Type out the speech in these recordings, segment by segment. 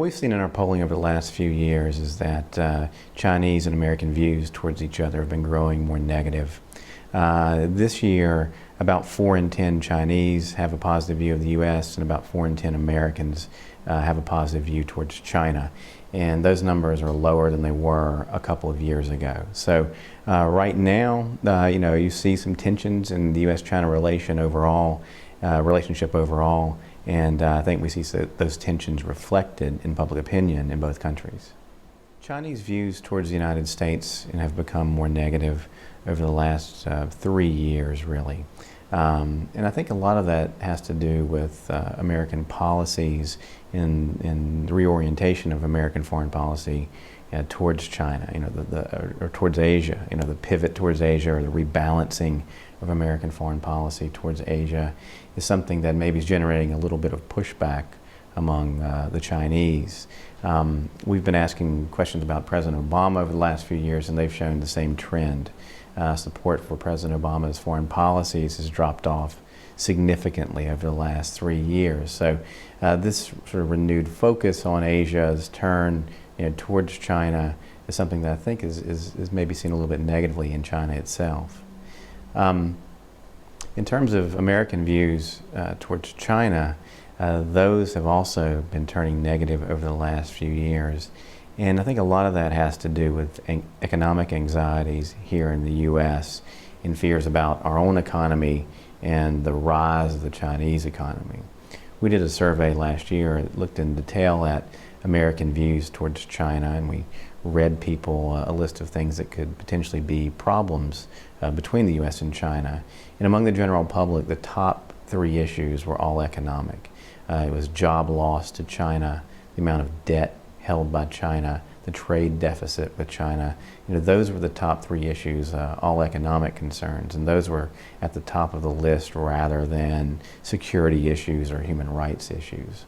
what we've seen in our polling over the last few years is that Chinese and American views towards each other have been growing more negative. This year, about 4 in 10 Chinese have a positive view of the U.S. and about 4 in 10 Americans have a positive view towards China. And those numbers are lower than they were a couple of years ago. So right now, you see some tensions in the U.S.-China relationship overall, and I think we see those tensions reflected in public opinion in both countries. Chinese views towards the United States have become more negative over the last 3 years, really. And I think a lot of that has to do with American policies and the reorientation of American foreign policy towards China, or towards Asia. The pivot towards Asia, or the rebalancing of American foreign policy towards Asia is something that maybe is generating a little bit of pushback among the Chinese. We've been asking questions about President Obama over the last few years, and they've shown the same trend. Support for President Obama's foreign policies has dropped off significantly over the last 3 years. So this sort of renewed focus on Asia's turn towards China is something that I think is maybe seen a little bit negatively in China itself. In terms of American views towards China, those have also been turning negative over the last few years. And I think a lot of that has to do with economic anxieties here in the U.S. and fears about our own economy and the rise of the Chinese economy. We did a survey last year that looked in detail at American views towards China, and we read people a list of things that could potentially be problems between the U.S. and China. And among the general public, the top 3 issues were all economic. It was job loss to China, the amount of debt held by China, the trade deficit with China. Those were the top 3 issues, all economic concerns, and those were at the top of the list rather than security issues or human rights issues.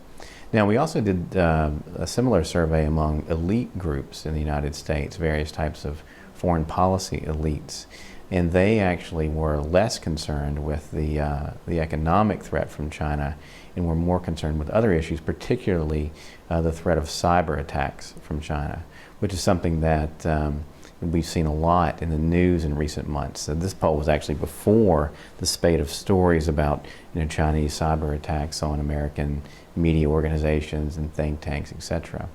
Now, we also did a similar survey among elite groups in the United States, various types of foreign policy elites, and they actually were less concerned with the economic threat from China and were more concerned with other issues, particularly the threat of cyber attacks from China, which is something that we've seen a lot in the news in recent months. So this poll was actually before the spate of stories about Chinese cyber attacks on American media organizations and think tanks, etc.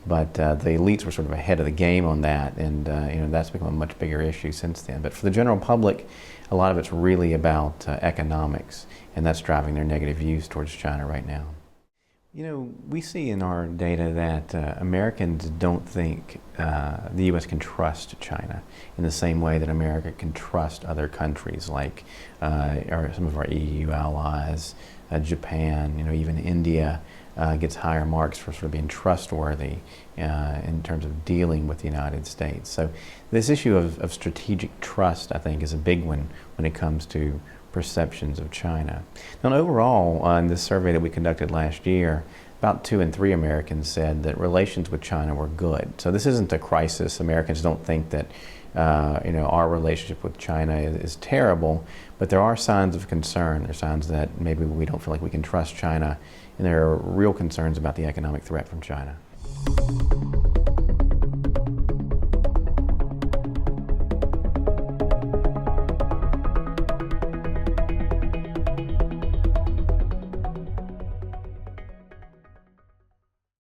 But the elites were sort of ahead of the game on that, and that's become a much bigger issue since then. But for the general public, a lot of it's really about economics, and that's driving their negative views towards China right now. We see in our data that Americans don't think the U.S. can trust China in the same way that America can trust other countries like some of our EU allies, Japan, even India gets higher marks for sort of being trustworthy in terms of dealing with the United States. So this issue of strategic trust, I think, is a big one when it comes to perceptions of China. Now, overall, in this survey that we conducted last year, about 2 in 3 Americans said that relations with China were good. So this isn't a crisis. Americans don't think that our relationship with China is terrible, but there are signs of concern. There are signs that maybe we don't feel like we can trust China, and there are real concerns about the economic threat from China.